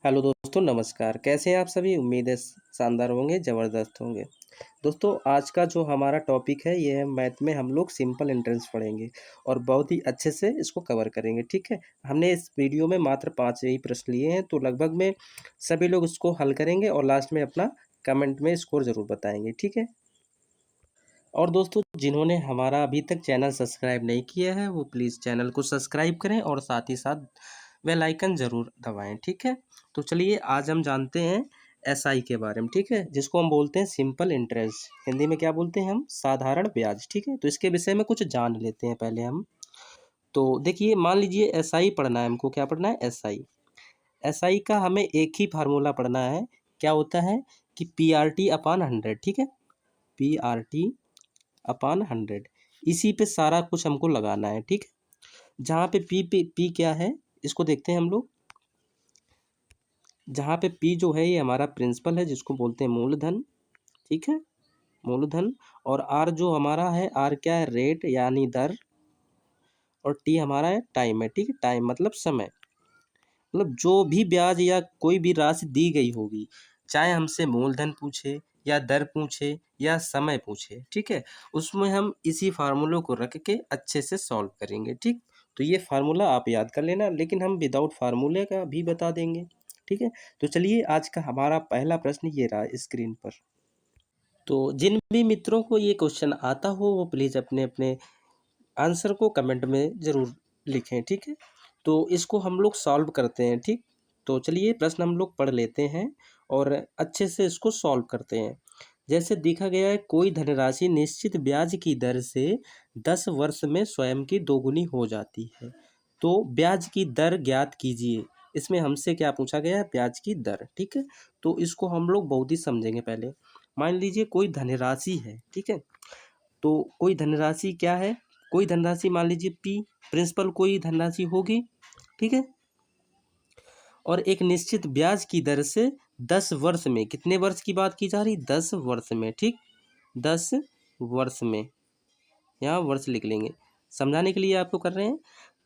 Hello दोस्तों, नमस्कार। कैसे हैं आप सभी? उम्मीद है शानदार होंगे, ज़बरदस्त होंगे। दोस्तों, आज का जो हमारा टॉपिक है ये है मैथ में हम लोग सिंपल इंटरेंस पढ़ेंगे और बहुत ही अच्छे से इसको कवर करेंगे, ठीक है? हमने इस वीडियो में मात्र 5 ही प्रश्न लिए हैं, तो लगभग में सभी लोग इसको हल करेंगे और लास्ट में अपना कमेंट में स्कोर ज़रूर बताएंगे, ठीक है? और दोस्तों, जिन्होंने हमारा अभी तक चैनल सब्सक्राइब नहीं किया है वो प्लीज़ चैनल को सब्सक्राइब करें और साथ ही साथ बेल आइकन ज़रूर दबाएं, ठीक है? तो चलिए आज हम जानते हैं एसआई के बारे में, ठीक है? जिसको हम बोलते हैं सिंपल इंटरेस्ट, हिंदी में क्या बोलते हैं हम? साधारण ब्याज, ठीक है? तो इसके विषय में कुछ जान लेते हैं पहले हम। तो देखिए, मान लीजिए एसआई पढ़ना है हमको। क्या पढ़ना है? एसआई। एसआई का हमें एक ही फार्मूला पढ़ना है। क्या होता है कि पीआरटी अपॉन 100, ठीक है? पीआरटी अपॉन 100, इसी पे सारा कुछ हमको लगाना है, ठीक है? जहाँ पे पी क्या है, इसको देखते हैं हम लोग। जहाँ पे पी जो है ये हमारा प्रिंसिपल है, जिसको बोलते हैं मूलधन, ठीक है? मूलधन। और आर जो हमारा है, आर क्या है? रेट यानी दर। और टी हमारा है टाइम है, ठीक है? टाइम मतलब समय। मतलब जो भी ब्याज या कोई भी राशि दी गई होगी, चाहे हमसे मूलधन पूछे या दर पूछे या समय पूछे, ठीक है? उसमें हम इसी फार्मूले को रख के अच्छे से सॉल्व करेंगे, ठीक? तो ये फार्मूला आप याद कर लेना, लेकिन हम विदाउट फार्मूले का भी बता देंगे, ठीक है? तो चलिए आज का हमारा पहला प्रश्न ये रहा स्क्रीन पर। तो जिन भी मित्रों को ये क्वेश्चन आता हो वो प्लीज़ अपने अपने आंसर को कमेंट में ज़रूर लिखें, ठीक है? तो इसको हम लोग सॉल्व करते हैं, ठीक? तो चलिए प्रश्न हम लोग पढ़ लेते हैं और अच्छे से इसको सॉल्व करते हैं। जैसे देखा गया है, कोई धनराशि निश्चित ब्याज की दर से 10 वर्ष में स्वयं की दोगुनी हो जाती है। तो ब्याज की दर ज्ञात कीजिए। इसमें हमसे क्या पूछा गया है? ब्याज की दर, ठीक है? तो इसको हम लोग बहुत ही समझेंगे पहले। मान लीजिए कोई धनराशि है, ठीक है? तो कोई धनराशि क्या है? कोई धनराशि मान लीजिए पी, प्रिंसिपल कोई धनराशि होगी, ठीक है? और एक निश्चित ब्याज की दर से 10 वर्ष में, कितने वर्ष की बात की जा रही? 10 वर्ष में, ठीक? 10 वर्ष में, यहाँ वर्ष लिख लेंगे समझाने के लिए आपको कर रहे हैं।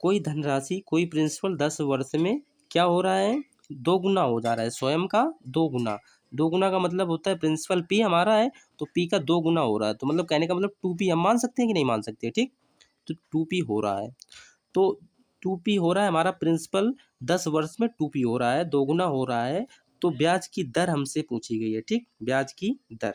कोई धनराशि, कोई प्रिंसिपल 10 वर्ष में क्या हो रहा है? दो गुना हो जा रहा है, स्वयं का दो गुना। दो गुना का मतलब होता है प्रिंसिपल पी हमारा है तो पी का दो गुना हो रहा है, तो मतलब कहने का मतलब 2p हम मान सकते हैं कि नहीं मान सकते, ठीक? तो 2p हो रहा है। तो 2p हो रहा है हमारा प्रिंसिपल, 10 वर्ष में 2p हो रहा है, दो गुना हो रहा है। तो ब्याज की दर हमसे पूछी गई है, ठीक? ब्याज की दर।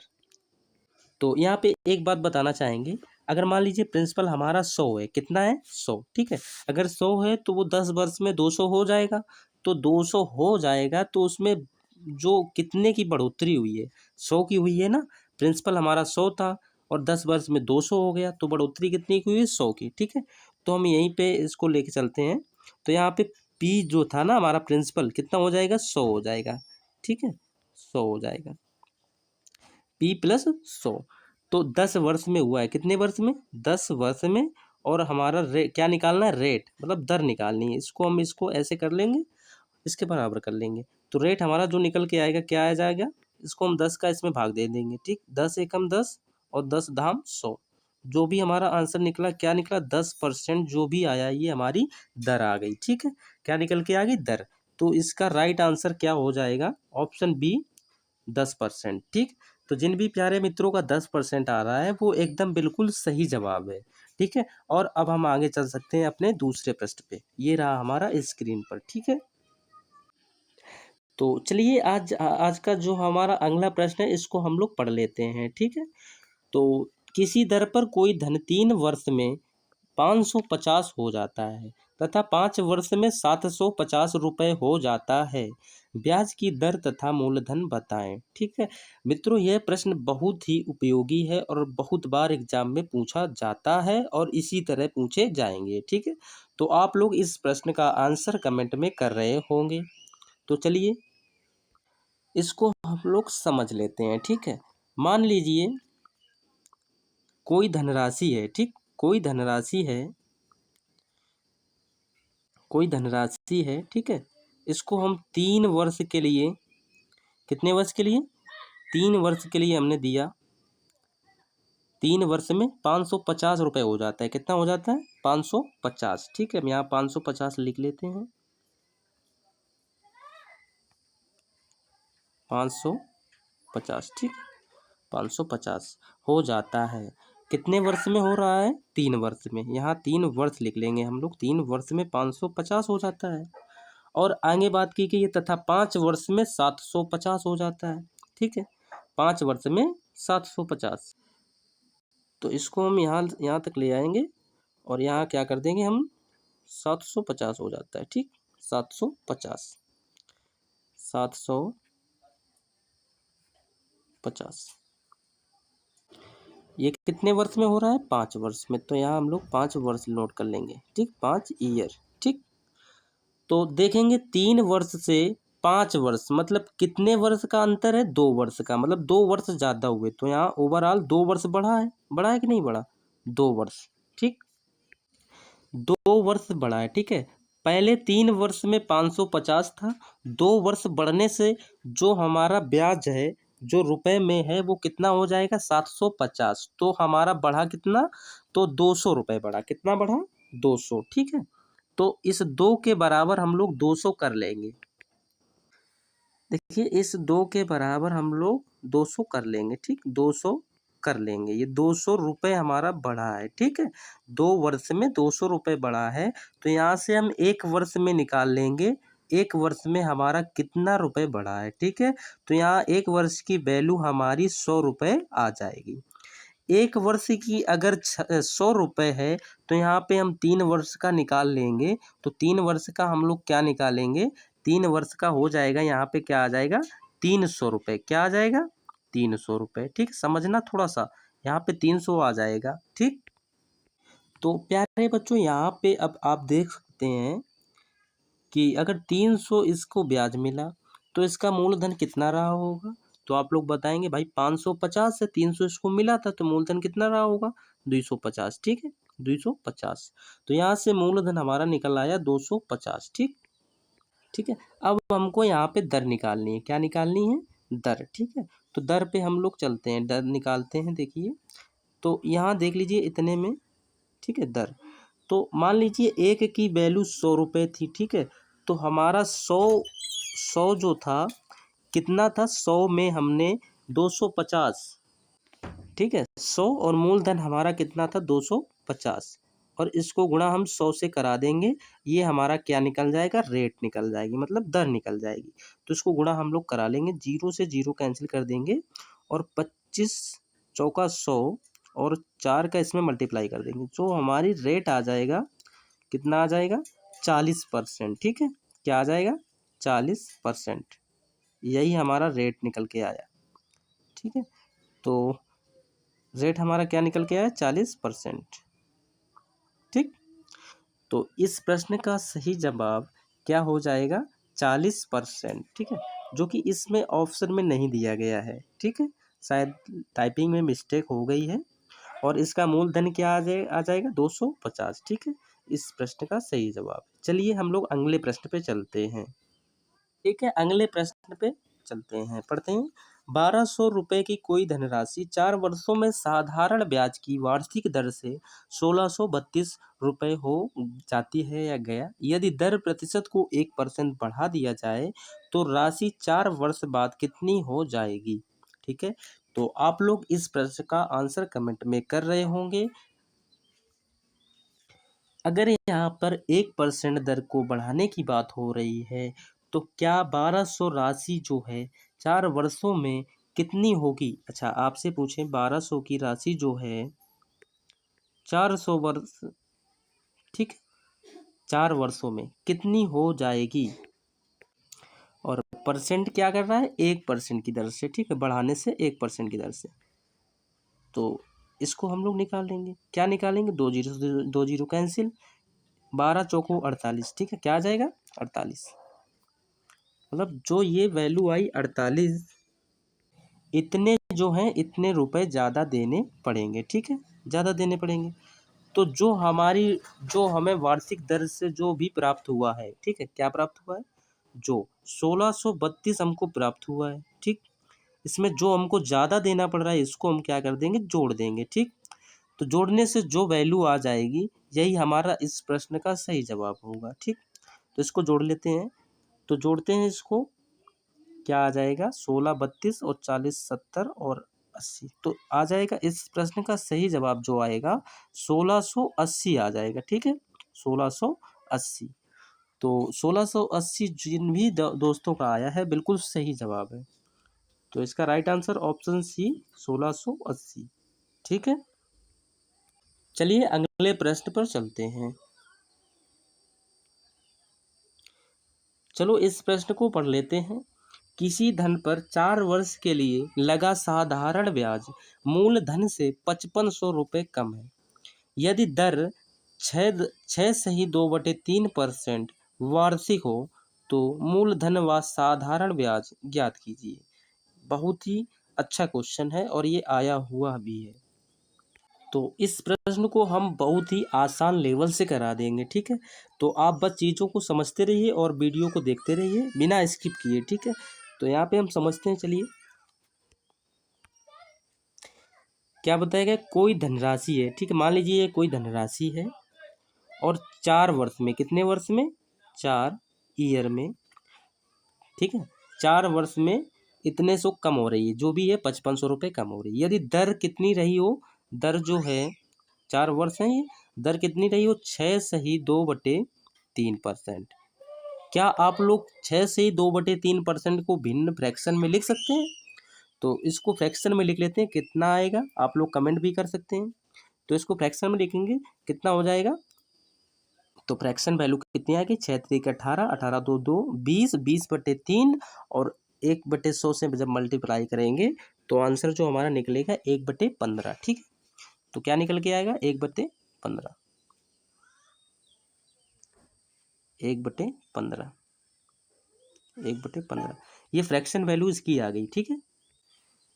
तो यहाँ पे एक बात बताना चाहेंगे, अगर मान लीजिए प्रिंसिपल हमारा 100 है, कितना है? 100, ठीक है? अगर 100 है तो वो 10 वर्ष में 200 हो जाएगा। तो 200 हो जाएगा तो उसमें जो कितने की बढ़ोतरी हुई है? 100 की हुई है ना? प्रिंसिपल हमारा 100 था और 10 वर्ष में 200 हो गया, तो बढ़ोतरी कितनी की हुई है? 100 की, ठीक है? तो हम यहीं पे इसको लेके चलते हैं। तो यहाँ पे पी जो था ना हमारा प्रिंसिपल, कितना हो जाएगा? 100 हो जाएगा, ठीक है? 100 हो जाएगा, पी प्लस 100। तो 10 वर्ष में हुआ है, कितने वर्ष में? 10 वर्ष में। और हमारा क्या निकालना है? रेट, मतलब दर निकालनी है। इसको हम इसको ऐसे कर लेंगे, इसके बराबर कर लेंगे। तो रेट हमारा जो निकल के आएगा, क्या आ जाएगा? इसको हम 10 का इसमें भाग दे देंगे, ठीक? 10 एकम 10 और 10 धाम 100। जो भी हमारा आंसर निकला, क्या निकला? 10% जो भी आया ये हमारी दर आ गई, ठीक है? क्या निकल के आ गई? दर। तो इसका राइट आंसर क्या हो जाएगा? ऑप्शन बी, 10%, ठीक? तो जिन भी प्यारे मित्रों का 10% आ रहा है वो एकदम बिल्कुल सही जवाब है, ठीक है? और अब हम आगे चल सकते हैं अपने दूसरे प्रश्न पे। ये रहा हमारा स्क्रीन पर, ठीक है? तो चलिए आज का जो हमारा अगला प्रश्न है इसको हम लोग पढ़ लेते हैं, ठीक है? तो किसी दर पर कोई धन 3 वर्ष में 550 हो जाता है तथा 5 वर्ष में 750 रुपये हो जाता है। ब्याज की दर तथा मूलधन बताएं, ठीक है? मित्रों, यह प्रश्न बहुत ही उपयोगी है और बहुत बार एग्जाम में पूछा जाता है और इसी तरह पूछे जाएंगे, ठीक है? तो आप लोग इस प्रश्न का आंसर कमेंट में कर रहे होंगे। तो चलिए इसको हम लोग समझ लेते हैं, ठीक है? मान लीजिए कोई धनराशि है, ठीक? कोई धनराशि है, कोई धनराशि है, ठीक है? इसको हम 3 वर्ष के लिए, कितने वर्ष के लिए? 3 वर्ष के लिए हमने दिया। 3 वर्ष में 550 रुपये हो जाता है। कितना हो जाता है? 550, ठीक है? हम यहाँ 550 लिख लेते हैं। 550, ठीक, 550 हो जाता है। कितने वर्ष में हो रहा है? 3 वर्ष में। यहाँ 3 वर्ष लिख लेंगे हम लोग। 3 वर्ष में 550 हो जाता है। और आगे बात की गई है तथा 5 वर्ष में 750 हो जाता है, ठीक है, 5 वर्ष में 750। तो इसको हम यहाँ यहाँ तक ले आएंगे और यहाँ क्या कर देंगे हम, 750 हो जाता है, ठीक, 750, 750। ये कितने वर्ष में हो रहा है? 5 वर्ष में। तो यहाँ हम लोग 5 वर्ष नोट कर लेंगे, ठीक, 5 ईयर, ठीक। तो देखेंगे 3 वर्ष से 5 वर्ष मतलब कितने वर्ष का अंतर है? 2 वर्ष का, मतलब 2 वर्ष ज़्यादा हुए। तो यहाँ ओवरऑल 2 वर्ष बढ़ा है कि नहीं बढ़ा? 2 वर्ष, ठीक, 2 वर्ष बढ़ा है, ठीक है। पहले 3 वर्ष में 550 था, 2 वर्ष बढ़ने से जो हमारा ब्याज है, जो रुपए में है, वो कितना हो जाएगा? 750। तो हमारा बढ़ा कितना? तो 200 रुपये बढ़ा। कितना बढ़ा? 200, ठीक है। तो इस 2 के बराबर हम लोग 200 कर लेंगे। देखिए इस 2 के बराबर हम लोग 200 कर लेंगे, ठीक, 200 कर लेंगे। ये 200 रुपये हमारा बढ़ा है, ठीक है। 2 वर्ष में 200 रुपये बढ़ा है। तो यहाँ से हम 1 वर्ष में निकाल लेंगे, 1 वर्ष में हमारा कितना रुपये बढ़ा है, ठीक है। तो यहाँ 1 वर्ष की वैल्यू हमारी 100 रुपये आ जाएगी। 1 वर्ष की अगर 100 रुपये है तो यहाँ पे हम 3 वर्ष का निकाल लेंगे। तो 3 वर्ष का हम लोग क्या निकालेंगे? 3 वर्ष का हो जाएगा, यहाँ पे क्या आ जाएगा? 300 रुपये। क्या आ जाएगा? 300 रुपये, ठीक, समझना थोड़ा सा, यहाँ पे 300 आ जाएगा, ठीक। तो प्यारे बच्चों यहाँ पे अब आप देख सकते हैं कि अगर 300 इसको ब्याज मिला तो इसका मूलधन कितना रहा होगा? तो आप लोग बताएंगे भाई 550 से 300 इसको मिला था तो मूलधन कितना रहा होगा? 250, ठीक है, 250। तो यहाँ से मूलधन हमारा निकल आया 250, ठीक, ठीक है। अब हमको यहाँ पे दर निकालनी है। क्या निकालनी है? दर, ठीक है। तो दर पे हम लोग चलते हैं, दर निकालते हैं। देखिए तो यहाँ देख लीजिए इतने में, ठीक है, दर। तो मान लीजिए एक की वैल्यू 100 रुपये थी, ठीक है। तो हमारा 100 जो था कितना था? 100 में हमने 250, ठीक है, 100 और मूलधन हमारा कितना था? 250, और इसको गुणा हम 100 से करा देंगे। ये हमारा क्या निकल जाएगा? रेट निकल जाएगी, मतलब दर निकल जाएगी। तो इसको गुणा हम लोग करा लेंगे, 0 से 0 कैंसिल कर देंगे और 25 चौका 100 और 4 का इसमें मल्टीप्लाई कर देंगे। जो हमारी रेट आ जाएगा, कितना आ जाएगा? 40%, ठीक है। क्या आ जाएगा? 40%। यही हमारा रेट निकल के आया, ठीक है। तो रेट हमारा क्या निकल के आया? 40%, ठीक। तो इस प्रश्न का सही जवाब क्या हो जाएगा? 40%, ठीक है, जो कि इसमें ऑप्शन में नहीं दिया गया है, ठीक है, शायद टाइपिंग में मिस्टेक हो गई है। और इसका मूलधन क्या आ जाएगा? 250, ठीक है। इस प्रश्न का सही जवाब। चलिए हम लोग अगले प्रश्न पे चलते हैं, ठीक है। अगले प्रश्न पे चलते हैं, पढ़ते हैं। 1200 रुपये की कोई धनराशि 4 वर्षों में साधारण ब्याज की वार्षिक दर से 1632 रुपये हो जाती है या गया। यदि दर प्रतिशत को 1% बढ़ा दिया जाए तो राशि 4 वर्ष बाद कितनी हो जाएगी, ठीक है। तो आप लोग इस प्रश्न का आंसर कमेंट में कर रहे होंगे। अगर यहाँ पर 1% दर को बढ़ाने की बात हो रही है तो क्या 1200 राशि जो है 4 वर्षों में कितनी होगी? अच्छा आपसे पूछें 1200 की राशि जो है 400 वर्ष, ठीक, 4 वर्षों में कितनी हो जाएगी? और परसेंट क्या कर रहा है? 1% की दर से, ठीक है, बढ़ाने से 1% की दर से। तो इसको हम लोग निकाल लेंगे। क्या निकालेंगे? 2 जीरो से 2 जीरो कैंसिल, 12 चौको 48, ठीक है। क्या आ जाएगा? 48। मतलब जो ये वैल्यू आई 48, इतने जो हैं इतने रुपए ज़्यादा देने पड़ेंगे, ठीक है, ज़्यादा देने पड़ेंगे। तो जो हमें वार्षिक दर से जो भी प्राप्त हुआ है, ठीक है, क्या प्राप्त हुआ है? जो 1632 हमको प्राप्त हुआ है, ठीक। इसमें जो हमको ज़्यादा देना पड़ रहा है इसको हम क्या कर देंगे? जोड़ देंगे, ठीक। तो जोड़ने से जो वैल्यू आ जाएगी यही हमारा इस प्रश्न का सही जवाब होगा, ठीक। तो इसको जोड़ लेते हैं। तो जोड़ते हैं इसको, क्या आ जाएगा 16, 32 और 40, 70 और 80। तो आ जाएगा इस प्रश्न का सही जवाब जो आएगा 1680 आ जाएगा। ठीक है, 1680। तो 1680 जिन भी दोस्तों का आया है बिल्कुल सही जवाब है। तो इसका राइट आंसर ऑप्शन सी 1680। ठीक है, चलिए अगले प्रश्न पर चलते हैं। चलो इस प्रश्न को पढ़ लेते हैं। किसी धन पर 4 वर्ष के लिए लगा साधारण ब्याज मूलधन से 5500 रुपये कम है। यदि दर 6.2/3% वार्षिक हो तो मूलधन व साधारण ब्याज ज्ञात कीजिए। बहुत ही अच्छा क्वेश्चन है और ये आया हुआ भी है। तो इस प्रश्न को हम बहुत ही आसान लेवल से करा देंगे। ठीक है, तो आप बस चीज़ों को समझते रहिए और वीडियो को देखते रहिए बिना स्किप किए। ठीक है, तो यहाँ पे हम समझते हैं। चलिए, क्या बताया गया, कोई धनराशि है। ठीक है, मान लीजिए ये कोई धनराशि है और 4 वर्ष में, कितने वर्ष में, 4 ईयर में, ठीक है, 4 वर्ष में इतने सौ कम हो रही है, जो भी है 5500 रुपये कम हो रही है। यदि दर कितनी रही हो, दर जो है 4 वर्ष है ये, दर कितनी रही हो, 6/2/3%। क्या आप लोग 6/2/3% को भिन्न फ्रैक्शन में लिख सकते हैं? तो इसको फ्रैक्शन में लिख लेते हैं, कितना आएगा आप लोग कमेंट भी कर सकते हैं। तो इसको फ्रैक्शन में लिखेंगे, कितना हो जाएगा, तो फ्रैक्शन वैल्यू कितनी आएगी, 6×3 = 18, 18×2 = 20, 20/3 और 1/100 से जब मल्टीप्लाई करेंगे तो आंसर जो हमारा निकलेगा 1/15। ठीक है, तो क्या निकल के आएगा, 1/15, 1/15, 1/15। ये फ्रैक्शन वैल्यू इसकी आ गई। ठीक है,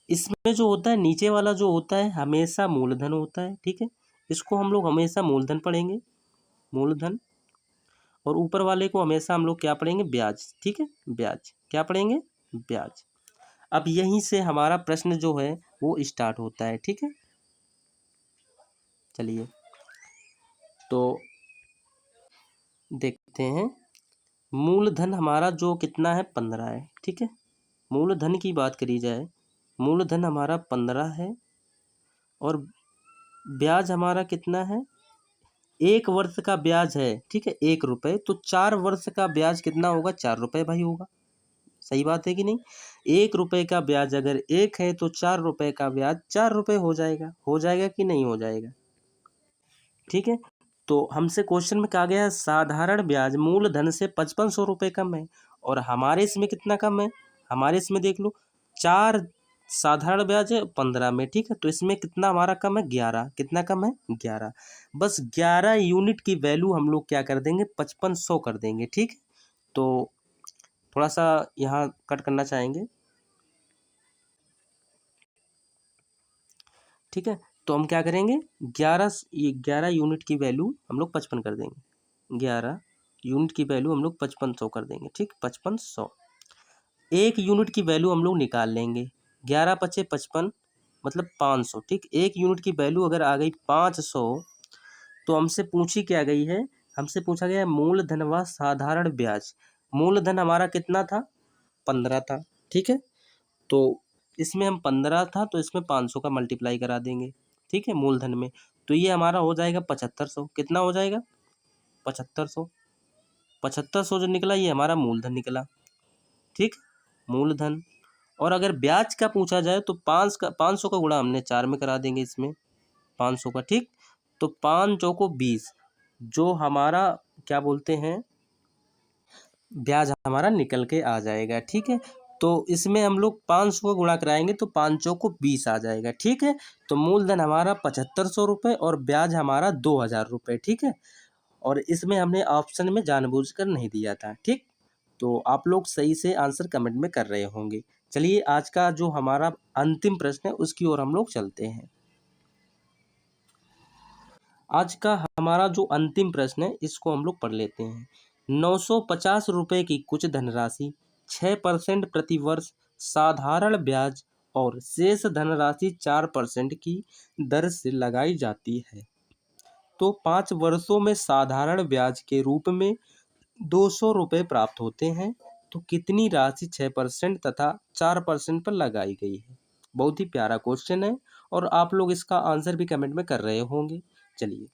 इसमें जो होता है नीचे वाला जो होता है हमेशा मूलधन होता है। ठीक है, इसको हम लोग हमेशा मूलधन पढ़ेंगे, मूलधन, और ऊपर वाले को हमेशा हम लोग क्या पढ़ेंगे, ब्याज। ठीक है, ब्याज, क्या पढ़ेंगे, ब्याज। अब यहीं से हमारा प्रश्न जो है वो स्टार्ट होता है। ठीक है, चलिए तो देखते हैं। मूलधन हमारा जो कितना है, 15 है। ठीक है, मूलधन की बात करी जाए, मूलधन हमारा 15 है और ब्याज हमारा कितना है, 1 वर्ष का ब्याज है। ठीक है, 1 रुपये, तो 4 वर्ष का ब्याज कितना होगा, 4 रुपये भाई होगा। सही बात है कि नहीं, 1 रुपये का ब्याज अगर 1 है तो 4 रुपये का ब्याज 4 रुपये हो जाएगा, हो जाएगा कि नहीं हो जाएगा। ठीक है, तो हमसे क्वेश्चन में कहा गया है साधारण ब्याज मूलधन से 5500 रुपये कम है और हमारे इसमें कितना कम है, हमारे इसमें देख लो, 4 साधारण ब्याज है 15 में। ठीक है, तो इसमें कितना हमारा कम है, 11। कितना कम है, 11। बस 11 यूनिट की वैल्यू हम लोग क्या कर देंगे, 5500 कर देंगे। ठीक है, तो थोड़ा सा यहाँ कट करना चाहेंगे। ठीक है, तो हम क्या करेंगे, 11 यूनिट की वैल्यू हम लोग 55 कर देंगे, 11 यूनिट की वैल्यू हम लोग 5500 कर देंगे। ठीक, 5500, 1 यूनिट की वैल्यू हम लोग निकाल लेंगे, 11×5 = 55 मतलब 500। ठीक, 1 यूनिट की वैल्यू अगर आ गई 500 तो हमसे पूछी क्या गई है, हमसे पूछा गया है मूलधन व साधारण ब्याज। मूलधन हमारा कितना था, 15 था। ठीक है, तो इसमें हम 15 था तो इसमें 500 का मल्टीप्लाई करा देंगे। ठीक है, मूलधन में, तो ये हमारा हो जाएगा 7500। कितना हो जाएगा, 7500। 7500 जो निकला ये हमारा मूलधन निकला। ठीक, मूलधन। और अगर ब्याज का पूछा जाए तो 500 का गुणा हमने 4 में करा देंगे इसमें, 500 का। ठीक, तो 5×4 = 20, जो हमारा क्या बोलते हैं, ब्याज हमारा निकल के आ जाएगा। ठीक है, तो इसमें हम लोग 500 को गुणा कराएंगे तो 5×4 = 20 आ जाएगा। ठीक है, तो मूलधन हमारा 7500 रुपये और ब्याज हमारा 2000 रुपये। ठीक है, और इसमें हमने ऑप्शन में जानबूझकर नहीं दिया था। ठीक, तो आप लोग सही से आंसर कमेंट में कर रहे होंगे। चलिए आज का जो हमारा अंतिम प्रश्न है उसकी ओर हम लोग चलते हैं। आज का हमारा जो अंतिम प्रश्न है इसको हम लोग पढ़ लेते हैं। 950 रुपये की कुछ धनराशि 6% प्रतिवर्ष साधारण ब्याज और शेष धनराशि 4% की दर से लगाई जाती है, तो 5 वर्षों में साधारण ब्याज के रूप में 200 रुपये प्राप्त होते हैं। तो कितनी राशि 6% तथा 4% पर लगाई गई है। बहुत ही प्यारा क्वेश्चन है और आप लोग इसका आंसर भी कमेंट में कर रहे होंगे। चलिए,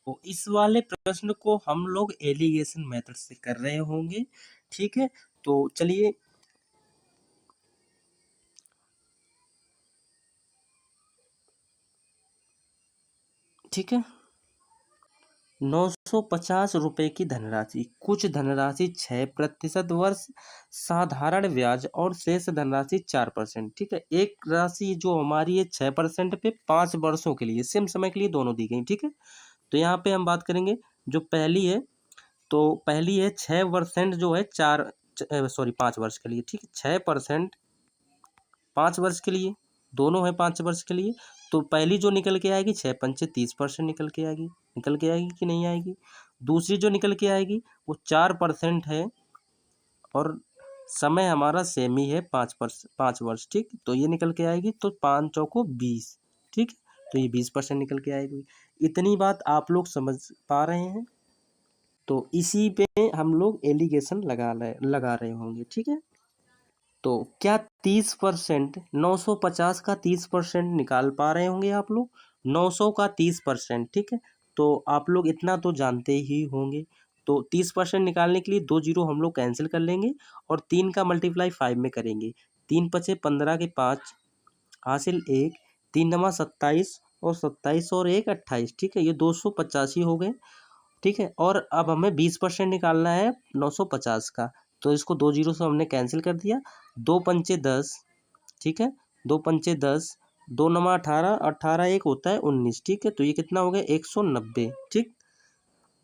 तो इस वाले प्रश्न को हम लोग एलिगेशन मेथड से कर रहे होंगे। ठीक है, तो चलिए, ठीक है। 950 रुपये की धनराशि, कुछ धनराशि 6% वर्ष साधारण ब्याज और शेष धनराशि 4%। ठीक है, एक राशि जो हमारी है 6% पे 5 वर्षों के लिए, सेम समय के लिए दोनों दी गई। ठीक है, तो यहाँ पे हम बात करेंगे जो पहली है, तो पहली है 6% जो है 5 वर्ष के लिए। ठीक है, 6% 5 वर्ष के लिए, दोनों है 5 वर्ष के लिए। तो पहली जो निकल के आएगी 6 पंचे 30% निकल के आएगी कि नहीं आएगी। दूसरी जो निकल के आएगी वो 4% है और समय हमारा सेम ही है 5 वर्ष। ठीक, तो ये निकल के आएगी, तो 5 चौको 20। ठीक, तो ये 20% निकल के आएगी। इतनी बात आप लोग समझ पा रहे हैं। तो इसी पे हम लोग एलिगेशन लगा रहे होंगे। ठीक है, तो क्या 30%, 950 का 30% निकाल पा रहे होंगे आप लोग। 900 का 30%। ठीक है, तो आप लोग इतना तो जानते ही होंगे। तो 30% निकालने के लिए 2 जीरो हम लोग कैंसिल कर लेंगे और 3 का मल्टीप्लाई 5 में करेंगे। 3 पचे 15 के 5 हासिल 1, 3 नमा 27 और 27 और 1 28। ठीक है, ये 285 हो गए। ठीक है, और अब हमें 20% निकालना है 950 का, तो इसको 2 जीरो से हमने कैंसिल कर दिया। 2 पंचे 10। ठीक है, 2 पंचे 10, 2 नमा 18, 18 1 होता है 19। ठीक है, तो ये कितना हो गया 190। ठीक,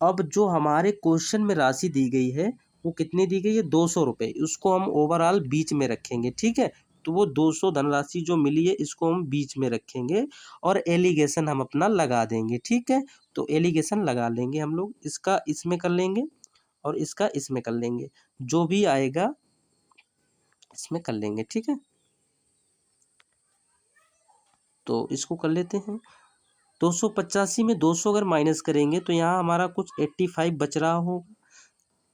अब जो हमारे क्वेश्चन में राशि दी गई है वो कितनी दी गई है 200 रुपये, उसको हम ओवरऑल बीच में रखेंगे। ठीक है, तो वो 200 धनराशि जो मिली है इसको हम बीच में रखेंगे और एलिगेशन हम अपना लगा देंगे। ठीक है, तो एलिगेशन लगा लेंगे हम लोग, इसका इसमें कर लेंगे और इसका इसमें कर लेंगे, जो भी आएगा इसमें कर लेंगे। ठीक है, तो इसको कर लेते हैं। 285 में 200 अगर माइनस करेंगे तो यहाँ हमारा कुछ 85 बच रहा हो।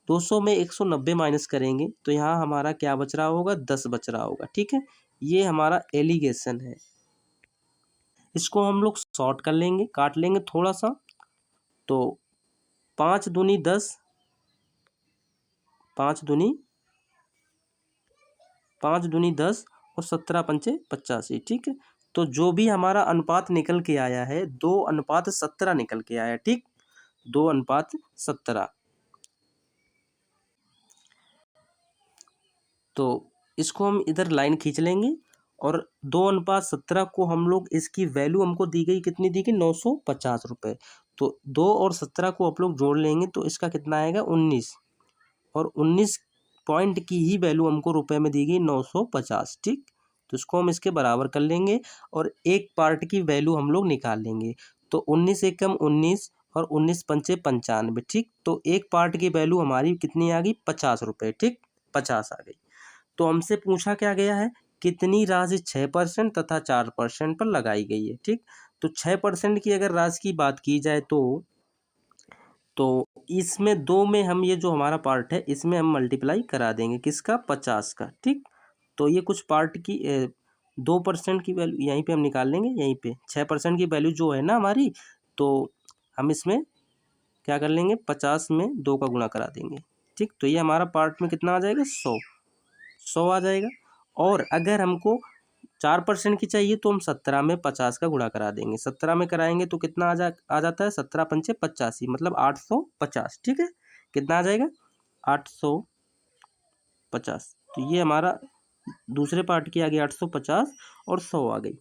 200 में 190 माइनस करेंगे तो यहाँ हमारा क्या बच रहा होगा 10 बच रहा होगा। ठीक है, ये हमारा एलिगेशन है। इसको हम लोग शॉर्ट कर लेंगे, काट लेंगे थोड़ा सा। तो 5 दूनी 10, 5 दूनी 5 दूनी 10 और 17 पंचे 85। ठीक है, तो जो भी हमारा अनुपात निकल के आया है 2:17 निकल के आया। ठीक, 2:17। तो इसको हम इधर लाइन खींच लेंगे और 2:17 को हम लोग, इसकी वैल्यू हमको दी गई, कितनी दी गई 950 रुपये। तो 2 और 17 को आप लोग जोड़ लेंगे तो इसका कितना आएगा 19, और 19 पॉइंट की ही वैल्यू हमको रुपए में दी गई 950। ठीक, तो इसको हम इसके बराबर कर लेंगे और एक पार्ट की वैल्यू हम लोग निकाल लेंगे। तो 19 एकम 19 और 19 पंचे 95। ठीक, तो एक पार्ट की वैल्यू हमारी कितनी आ गई 50 रुपये। ठीक, 50 आ गई। तो हमसे पूछा क्या गया है, कितनी राशि 6% तथा 4% पर लगाई गई है। ठीक, तो 6% की अगर राशि की बात की जाए तो इसमें दो में हम, ये जो हमारा पार्ट है इसमें हम मल्टीप्लाई करा देंगे किसका 50 का। ठीक, तो ये कुछ पार्ट की 2% की वैल्यू यहीं पे हम निकाल लेंगे। यहीं पे 6% की वैल्यू जो है ना हमारी, तो हम इसमें क्या कर लेंगे 50 में 2 का गुणा करा देंगे। ठीक, तो ये हमारा पार्ट में कितना आ जाएगा 100 आ जाएगा। और अगर हमको 4% की चाहिए तो हम 17 में 50 का गुणा करा देंगे। 17 में कराएंगे तो कितना आ जाता है 17 पंचे 85, मतलब 850। ठीक है, कितना आ जाएगा 850। तो ये हमारा दूसरे पार्ट की आ गई 850 और 100 आ गई।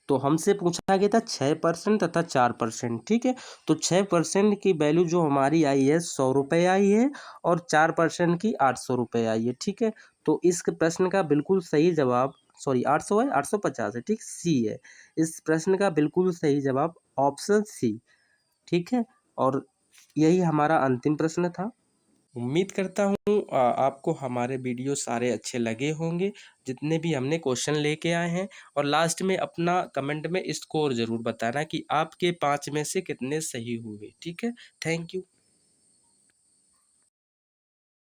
तो हमसे पूछा गया था 6% तथा 4%। ठीक है, तो 6% की वैल्यू जो हमारी आई है 100 रुपये आई है और 4% की 800 रुपये आई है। ठीक है, तो इस प्रश्न का बिल्कुल सही जवाब, सॉरी 800 है 850 है। ठीक, सी है इस प्रश्न का बिल्कुल सही जवाब, ऑप्शन सी। ठीक है, और यही हमारा अंतिम प्रश्न था। उम्मीद करता हूँ आपको हमारे वीडियो सारे अच्छे लगे होंगे, जितने भी हमने क्वेश्चन लेके आए हैं। और लास्ट में अपना कमेंट में स्कोर ज़रूर बताना कि आपके 5 में से कितने सही हुए। ठीक है, थैंक यू।